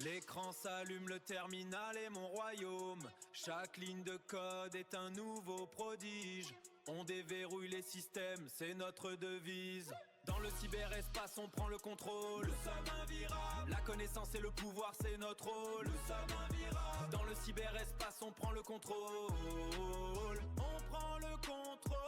L'écran s'allume, le terminal est mon royaume. Chaque ligne de code est un nouveau prodige. On déverrouille les systèmes, c'est notre devise. Dans le cyberespace, on prend le contrôle. Nous sommes invirables. La connaissance et le pouvoir, c'est notre rôle. Nous sommes invirables. Dans le cyberespace, on prend le contrôle. On prend le contrôle.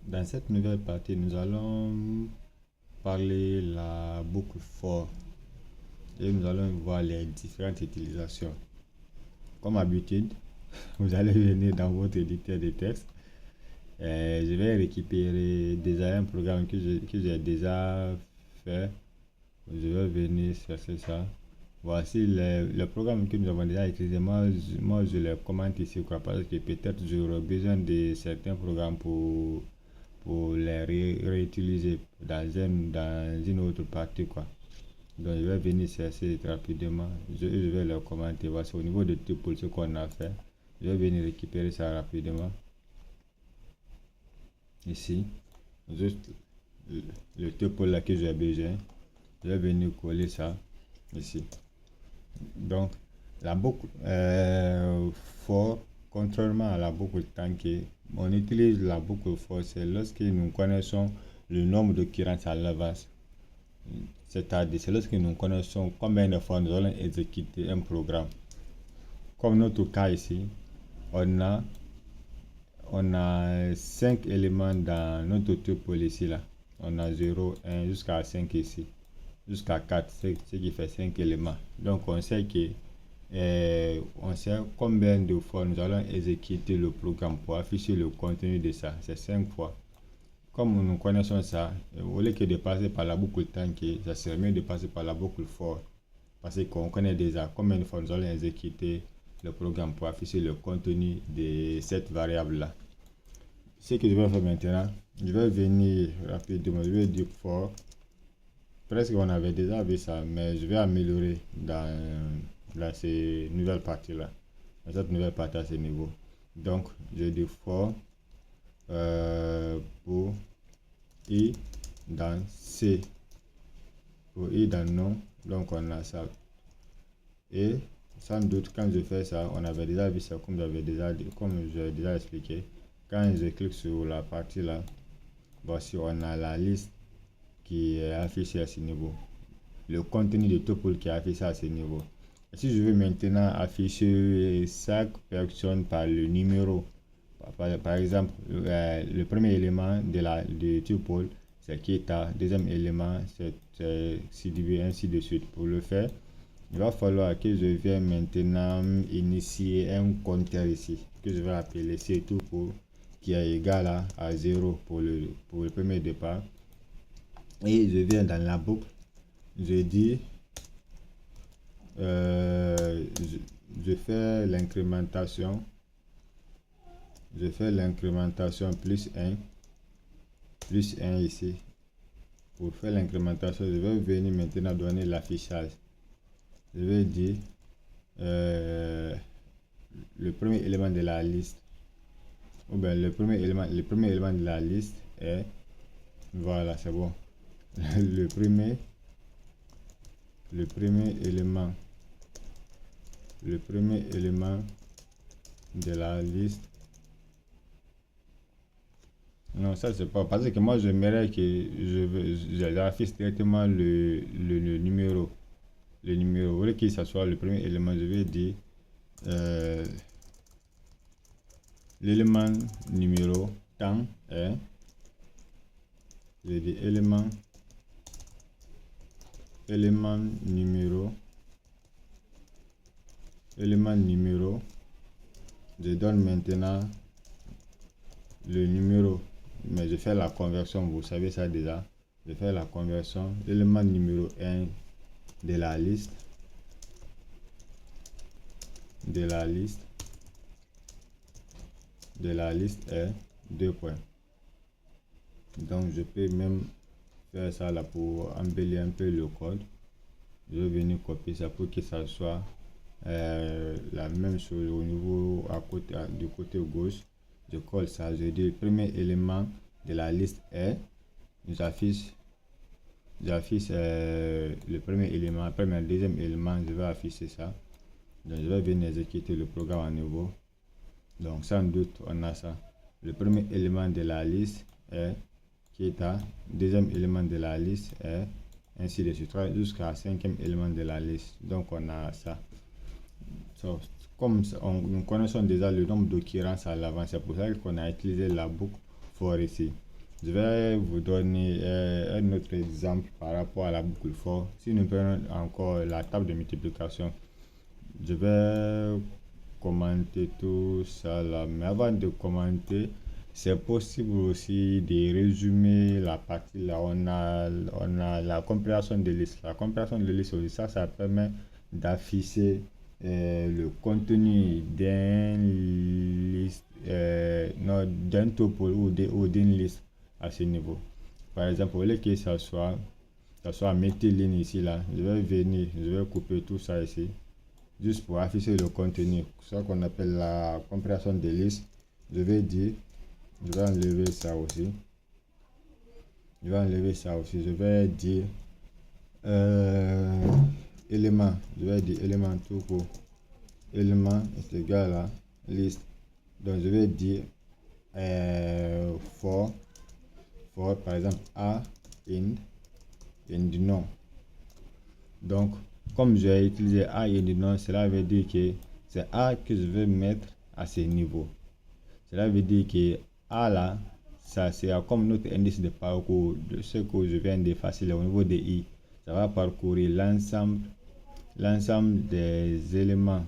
Dans cette nouvelle partie, nous allons parler la boucle for et nous allons voir les différentes utilisations. Comme d'habitude, vous allez venir dans votre éditeur de texte. Je vais récupérer déjà un programme que j'ai déjà fait. Je vais venir chercher ça. Voici le programme que nous avons déjà utilisé. Moi, je le commente ici parce que peut-être j'aurai besoin de certains programmes pour les réutiliser dans une autre partie quoi. Donc je vais venir chercher rapidement, je vais le commenter. Voici au niveau de tout pour ce qu'on a fait. Je vais venir récupérer ça rapidement ici, juste le tuple là que j'ai besoin. Je vais venir coller ça ici. Donc la boucle for, contrairement à la boucle tanké, on utilise la boucle for c'est lorsque nous connaissons le nombre d'occurrences à l'avance. C'est-à-dire c'est lorsque nous connaissons combien de fois nous allons exécuter un programme. Comme notre cas ici, on a 5 éléments dans notre tuple ici là. On a 0, 1 jusqu'à 5 ici. Jusqu'à 4, ce qui fait 5 éléments. Donc on sait que on sait combien de fois nous allons exécuter le programme pour afficher le contenu de ça. C'est 5 fois. Comme nous connaissons ça, au lieu que de passer par la boucle tanké, ça serait mieux de passer par la boucle for. Parce qu'on connaît déjà combien de fois nous allons exécuter le programme pour afficher le contenu de cette variable-là. Ce que je vais faire maintenant, je vais venir rapidement, je vais dire for. Presque on avait déjà vu ça, mais je vais améliorer dans ces nouvelles parties-là. Dans cette nouvelle partie à ce niveau. Donc, je dis for pour i dans c. Pour i dans non. Donc, on a ça. Et sans doute, quand je fais ça, on avait déjà vu ça, comme j'ai déjà expliqué. Quand je clique sur la partie là, voici, on a la liste qui est affiché à ce niveau, le contenu de tuple qui est affiché à ce niveau. Si je veux maintenant afficher chaque personne par le numéro, par exemple, le premier élément de tuple c'est Kita, deuxième élément c'est CDB, ainsi de suite. Pour le faire, il va falloir que je vienne maintenant initier un compteur ici, que je vais appeler ctuple, qui est égal à 0 pour le premier départ. Et je viens dans la boucle, je dis je fais l'incrémentation, plus 1 ici. Pour faire l'incrémentation, je vais venir maintenant donner l'affichage. Je vais dire le premier élément de la liste, ou bien le premier élément de la liste est, voilà, c'est bon. le premier élément de la liste, non, ça c'est pas, parce que moi j'aimerais que j'affiche directement le numéro, au lieu que ça soit le premier élément. Je vais dire l'élément numéro temps est, je dis élément numéro, je donne maintenant le numéro, mais je fais la conversion, vous savez ça déjà. Je fais la conversion, l'élément numéro 1 de la liste est 2 points. Donc je peux même faire ça là pour embellir un peu le code. Je vais venir copier ça pour que ça soit la même chose au niveau du côté gauche. Je colle ça, je dis le premier élément de la liste est, j'affiche le premier élément, deuxième élément, je vais afficher ça. Donc je vais venir exécuter le programme à nouveau. Donc sans doute on a ça. Le premier élément de la liste est qui est à, deuxième élément de la liste est, ainsi de suite jusqu'à cinquième élément de la liste. Donc on a ça. Comme nous connaissons déjà le nombre d'occurrences à l'avant, c'est pour ça qu'on a utilisé la boucle for ici. Je vais vous donner un autre exemple par rapport à la boucle for. Si nous prenons encore la table de multiplication, je vais commenter tout ça là. Mais avant de commenter, c'est possible aussi de résumer la partie là. On a la compréhension de liste. La compréhension de liste aussi, ça permet d'afficher le contenu d'un liste, d'un tuple ou d'une liste à ce niveau. Par exemple, au lieu que ça soit multiligne ici là, je vais couper tout ça ici, juste pour afficher le contenu. C'est ça qu'on appelle la compréhension de liste. Je vais enlever ça aussi. Je vais dire élément. Je vais dire élément tout court. Élément est égal à liste. Donc je vais dire for par exemple a int non. Donc comme j'ai utilisé a int non, cela veut dire que c'est a que je vais mettre à ce niveau. Cela veut dire que a là, ça c'est comme notre indice de parcours de ce que je viens d'effacer au niveau de i. Ça va parcourir l'ensemble des éléments,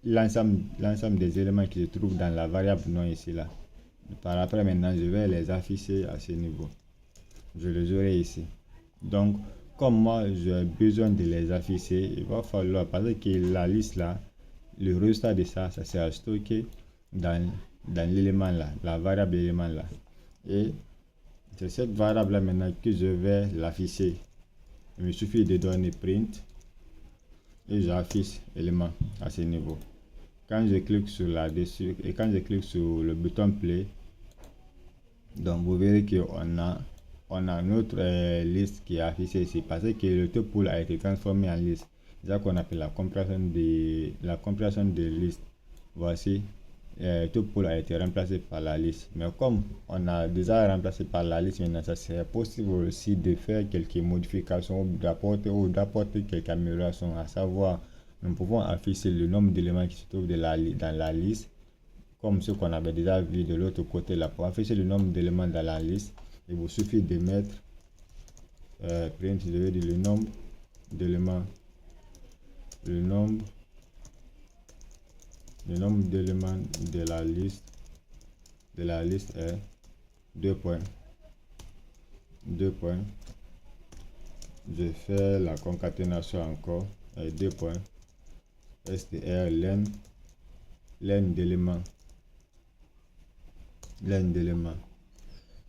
l'ensemble des éléments qui se trouvent dans la variable non ici là. Par après maintenant, je vais les afficher à ce niveau. Je les aurai ici. Donc, comme moi j'ai besoin de les afficher, il va falloir, parce que la liste là, le résultat de ça sera stocké dans l'élément là, la variable élément là. Et c'est cette variable là maintenant que je vais l'afficher. Il me suffit de donner print et j'affiche élément à ce niveau. Quand je clique sur là-dessus et quand je clique sur le bouton play, donc vous verrez qu'on a notre liste qui est affichée ici parce que le tuple a été transformé en liste. C'est ça qu'on appelle la compréhension de liste. Voici, tuple a été remplacé par la liste. Mais comme on a déjà remplacé par la liste, maintenant ça serait possible aussi de faire quelques modifications, d'apporter quelques améliorations, à savoir nous pouvons afficher le nombre d'éléments qui se trouvent dans la liste, comme ce qu'on avait déjà vu de l'autre côté là. Pour afficher le nombre d'éléments dans la liste, il vous suffit de mettre print, je vais dire le nombre d'éléments, le nombre d'éléments de la liste est 2 points. Je fais la concaténation encore et 2 points. str len d'éléments,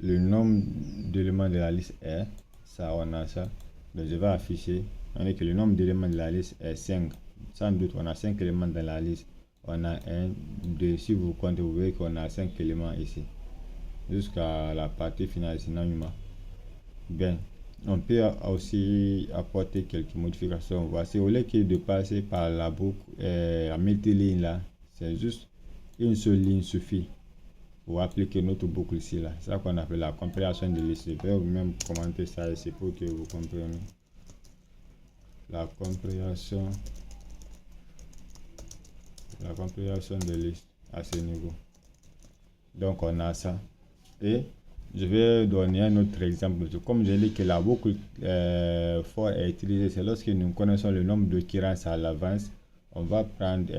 le nombre d'éléments de la liste est ça, on a ça. Donc je vais afficher, on est que le nombre d'éléments de la liste est 5. Sans doute on a 5 éléments dans la liste. On a 1, 2, si vous comptez, vous voyez qu'on a 5 éléments ici jusqu'à la partie finale. Sinon bien, on peut aussi apporter quelques modifications. Voici, au lieu de passer par la boucle à multiligne là, c'est juste une seule ligne suffit pour appliquer notre boucle ici là. C'est ça qu'on appelle la compréhension de liste. Je vais même commenter ça ici pour que vous compreniez la compréhension de liste à ce niveau. Donc on a ça. Et je vais donner un autre exemple. Comme je dis que la boucle for est utilisée, c'est lorsque nous connaissons le nombre d'occurrences à l'avance. On va prendre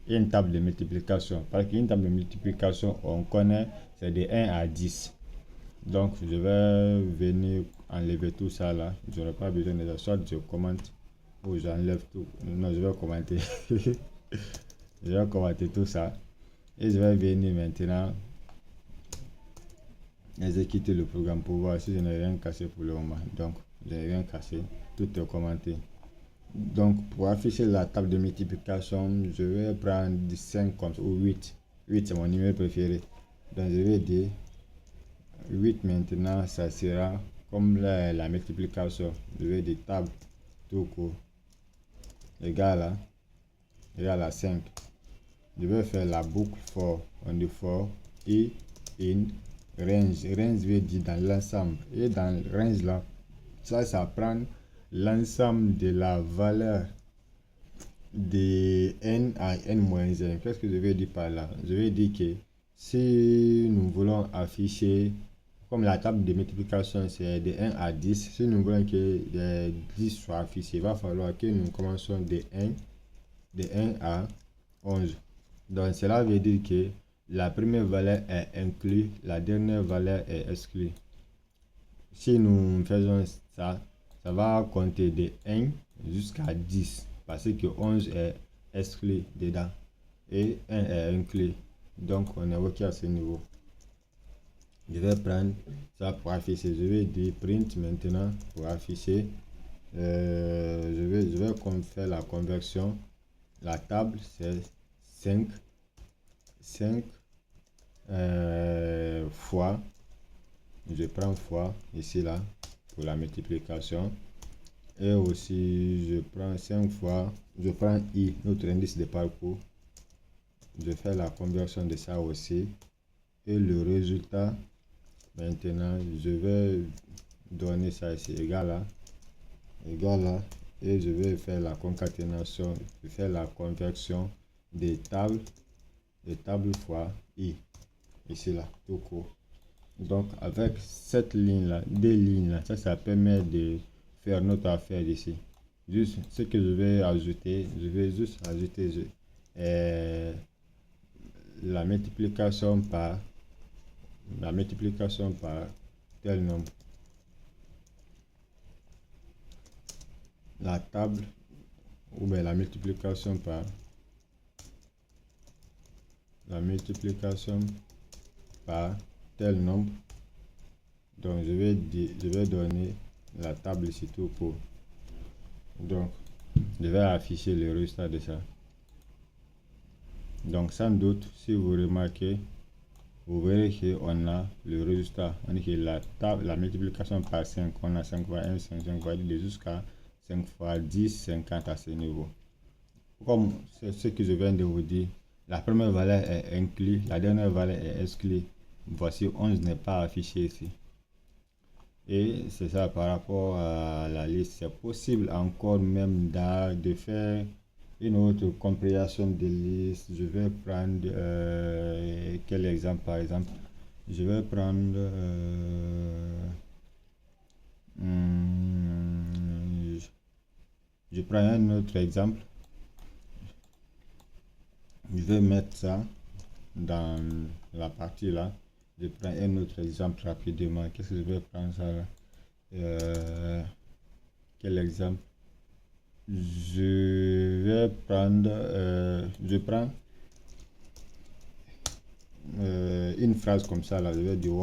une table de multiplication. Parce qu'une table de multiplication, on connaît, c'est de 1 à 10. Donc je vais venir enlever tout ça là. Je n'aurai pas besoin de ça. Soit je commente ou j'enlève tout. Non, je vais commenter. Je vais commenter tout ça. Et je vais venir maintenant exécuter le programme pour voir si je n'ai rien cassé pour le moment. Donc je n'ai rien cassé, tout est commenté. Donc pour afficher la table de multiplication, je vais prendre 5 comme ou 8. 8 c'est mon numéro préféré. Donc je vais dire 8 maintenant, ça sera comme la multiplication. Je vais dire table tout court égale à 5. Je vais faire la boucle for on the for et in range. Range veut dire dans l'ensemble. Et dans range là, ça prend l'ensemble de la valeur de n à n-1. Qu'est-ce que je vais dire par là? Je vais dire que si nous voulons afficher, comme la table de multiplication c'est de 1 à 10, si nous voulons que 10 soit affiché, il va falloir que nous commençons de 1 à 11. Donc cela veut dire que la première valeur est inclue, la dernière valeur est exclue. Si nous faisons ça, ça va compter de 1 jusqu'à 10 parce que 11 est exclu dedans et 1 est inclus. Donc on est OK à ce niveau. Je vais prendre ça pour afficher. Je vais dire print maintenant pour afficher. Je vais faire la conversion. La table c'est 5 fois. Je prends fois ici là pour la multiplication. Et aussi je prends 5 fois. Je prends i, notre indice de parcours. Je fais la conversion de ça aussi. Et le résultat, maintenant, je vais donner ça ici, égal à, et je vais faire la concaténation, je vais faire la conversion des tables fois i, ici là, tout court. Donc, avec cette ligne-là, deux lignes-là, ça permet de faire notre affaire ici. Juste ce que je vais ajouter, je vais juste ajouter la multiplication par tel nombre. La table ou bien la multiplication par tel nombre. Donc je vais donner la table ici tout court. Donc je vais afficher le résultat de ça. Donc sans doute, si vous remarquez, vous verrez qu'on a le résultat. On dit que la multiplication par 5, on a 5 fois 1, 5 fois 2 jusqu'à 5 fois 10, 50 à ce niveau. Comme c'est ce que je viens de vous dire, la première valeur est inclue, la dernière valeur est exclue. Voici 11 n'est pas affiché ici. Et c'est ça par rapport à la liste. C'est possible encore même de faire une autre compréhension de liste. Je vais prendre quel exemple par exemple? Je vais prendre je prends un autre exemple. Je vais mettre ça dans la partie là. Je prends un autre exemple rapidement. Qu'est-ce que je vais prendre ça là? Quel exemple? Je vais prendre je prends une phrase comme ça là. Je vais dire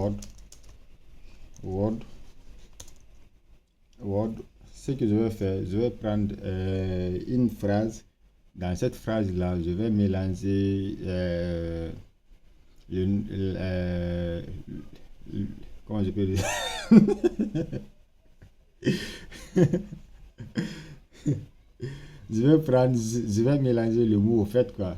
word. Ce que je vais faire, je vais prendre une phrase. Dans cette phrase là, je vais mélanger comment je peux dire? Je vais mélanger le mot au fait quoi,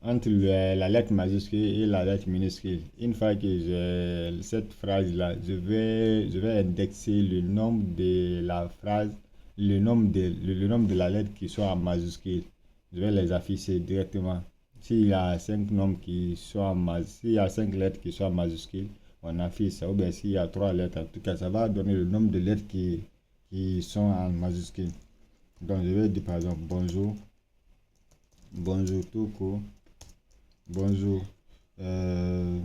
entre la lettre majuscule et la lettre minuscule. Une fois que j'ai cette phrase là, je vais indexer le nombre de la phrase, le nombre de la lettre qui soit en majuscule. Je vais les afficher directement. S'il y a 5 nombres qui sont s'il y a 5 lettres qui sont en majuscule, on affiche ça. Ou bien s'il y a 3 lettres, en tout cas, ça va donner le nombre de lettres qui sont en majuscule. Donc je vais dire par exemple bonjour tout court, bonjour je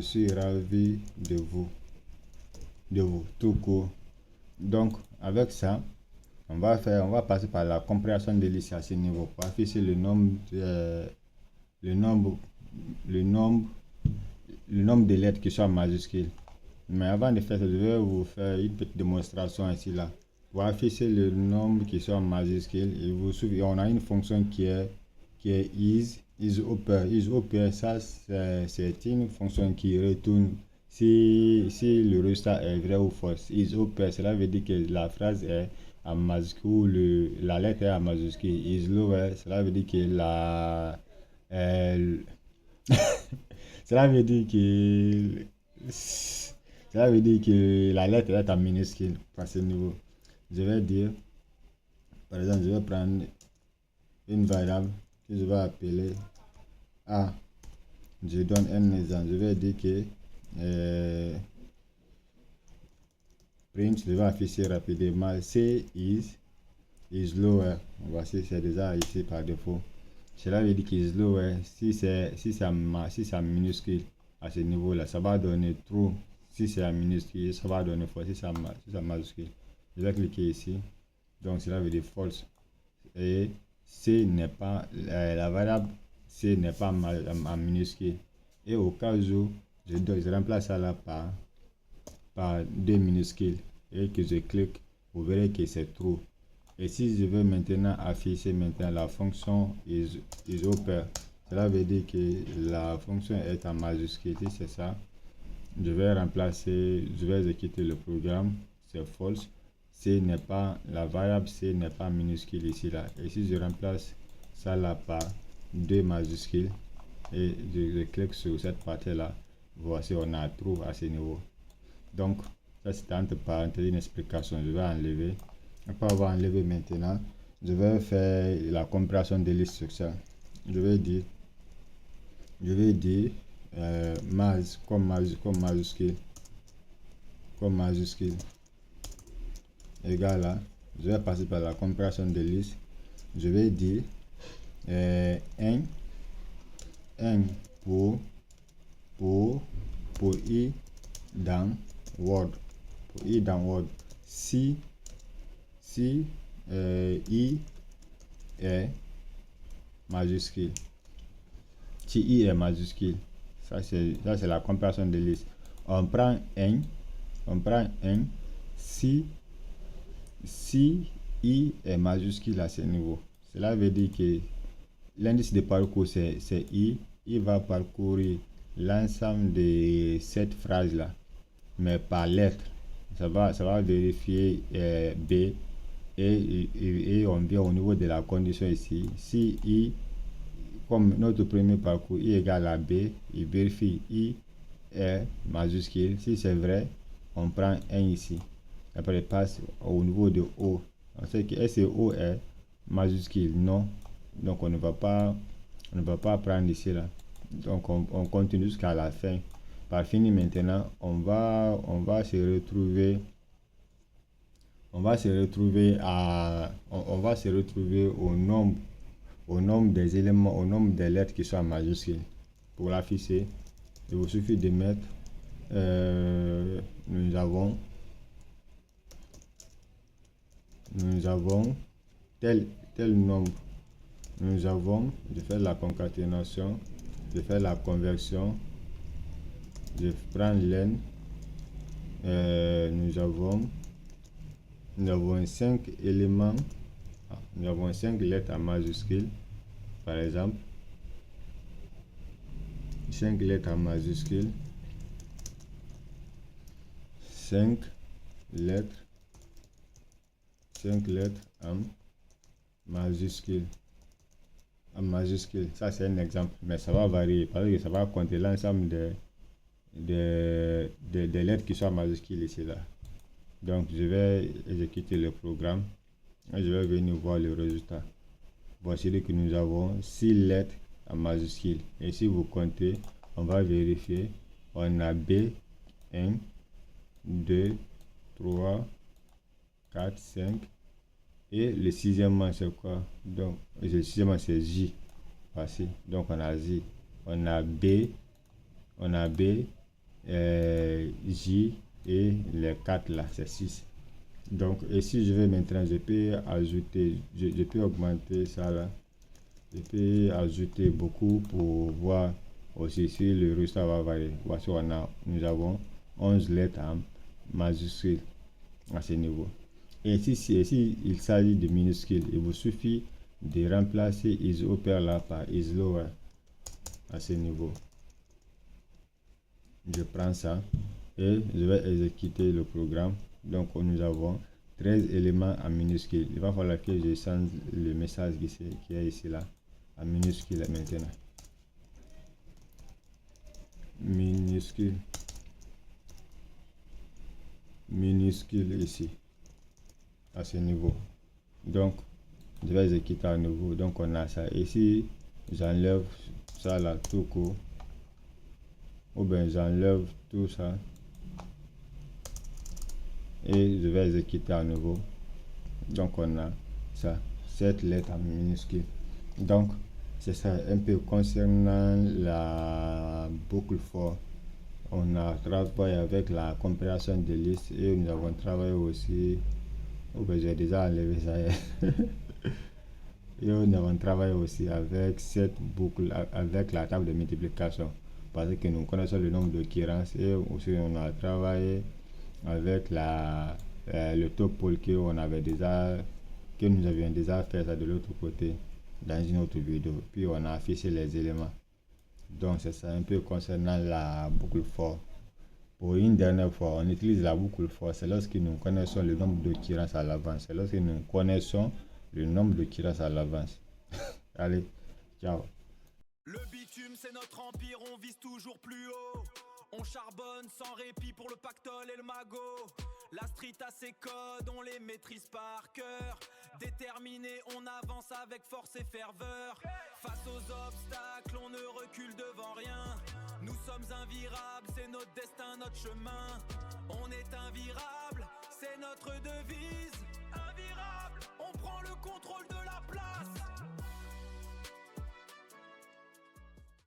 suis ravi de vous tout court. Donc avec ça on va passer par la compréhension de liste à ce niveau pour afficher le nombre le nombre de lettres qui sont en majuscule. Mais avant de faire ça, je vais vous faire une petite démonstration ici là. Vous affichez le nombre qui sont en majuscule et vous souvenez, on a une fonction qui est isOper, ça c'est une fonction qui retourne si le résultat est vrai ou faux. IsOper, cela veut dire que la phrase est en majuscule, la lettre est en majuscule. Islower, cela veut dire que cela veut dire que cela veut dire que la lettre est en minuscule à ce niveau. Je vais dire, par exemple, je vais prendre une variable que je vais appeler A. Je donne un exemple. Je vais dire que print, je vais afficher rapidement C is lower. Voici, c'est déjà ici par défaut. Cela veut dire qu'il est lower. Si c'est en minuscule à ce niveau-là, ça va donner true. Si c'est en minuscule, ça va donner faux. Si c'est en majuscule, je vais cliquer ici. Donc cela veut dire false. Et C n'est pas la variable C n'est pas en minuscule. Et au cas où je remplace ça là par 2 minuscules et que je clique, vous verrez que c'est true. Et si je veux maintenant afficher la fonction isOper, cela veut dire que la fonction est en majuscule. Si c'est ça, je vais exécuter le programme, c'est false. La variable C n'est pas minuscule ici là. Et si je remplace ça là par 2 majuscules et je clique sur cette partie là, voici on a true à ce niveau. Donc ça c'est entre parenthèses une explication. Je vais enlever. Après avoir enlevé maintenant, je vais faire la comparaison des listes sur ça. Je vais dire comme majuscule égal à, je vais passer par la comparaison des listes. Je vais dire 1 pour i dans Word. Pour i dans Word, si i est majuscule. Si i est majuscule, ça c'est la comparaison de liste. On prend 1 si i est majuscule à ce niveau. Cela veut dire que l'indice de parcours c'est i. Il va parcourir l'ensemble de cette phrase là, mais par lettre. Ça va vérifier B et on vient au niveau de la condition ici. Si i, comme notre premier parcours, i égale à B, il vérifie i est majuscule. Si c'est vrai, on prend 1 ici. Après, il passe au niveau de O. On sait que SO est majuscule, non. Donc on ne va pas prendre ici là. Donc on continue jusqu'à la fin. Par fini maintenant, on va se retrouver au nombre des éléments, au nombre des lettres qui sont en majuscule. Pour l'afficher, il vous suffit de mettre nous avons tel nombre. Je fais la concaténation, je fais la conversion, je prends len. Nous avons 5 éléments, nous avons 5 lettres en majuscule, par exemple. 5 lettres en majuscule, 5 lettres en majuscule. Ça c'est un exemple, mais ça va varier parce que ça va compter l'ensemble des lettres qui sont en majuscule ici là. Donc je vais exécuter le programme et je vais venir voir le résultat. Voici que nous avons 6 lettres en majuscule, et si vous comptez, on va vérifier. On a B 1 2 3 4 5 et le sixième c'est quoi? Donc le sixième c'est J. Voici, donc on a J, on a B, J et les 4 là c'est 6. Donc et si je vais maintenant, je peux ajouter, je peux augmenter ça là, je peux ajouter beaucoup pour voir aussi si le résultat va varier. Voici, nous avons 11 lettres en majuscule à ce niveau. Et si il s'agit de minuscules, il vous suffit de remplacer is upper là par is lower à ce niveau. Je prends ça et je vais exécuter le programme. Donc nous avons 13 éléments en minuscule. Il va falloir que je change le message qui est ici là en minuscule maintenant. Minuscule ici à ce niveau. Donc je vais exécuter à nouveau. Donc on a ça ici. J'enlève ça là tout court, ou bien j'enlève tout ça et je vais exécuter à nouveau. Donc on a ça, cette lettre en minuscule. Donc c'est ça un peu concernant la boucle for. On a travaillé avec la compréhension de listes et nous avons travaillé aussi, j'ai déjà enlevé ça et nous avons travaillé aussi avec cette boucle, avec la table de multiplication, parce que nous connaissons le nombre d'occurrences, et aussi on a travaillé avec le topo que nous avions déjà fait ça de l'autre côté dans une autre vidéo, puis on a affiché les éléments. Donc c'est ça un peu concernant la boucle for. Pour une dernière fois, on utilise la boucle for, c'est lorsque nous connaissons le nombre d'occurrences à l'avance. C'est lorsque nous connaissons le nombre d'occurrences à l'avance. Allez, ciao. Le bitume c'est notre empire, on vise toujours plus haut. On charbonne sans répit pour le pactole et le magot. La street a ses codes, on les maîtrise par cœur. Déterminé, on avance avec force et ferveur. Face aux obstacles, on ne recule devant rien. Nous sommes invirables, c'est notre destin, notre chemin. On est invirables.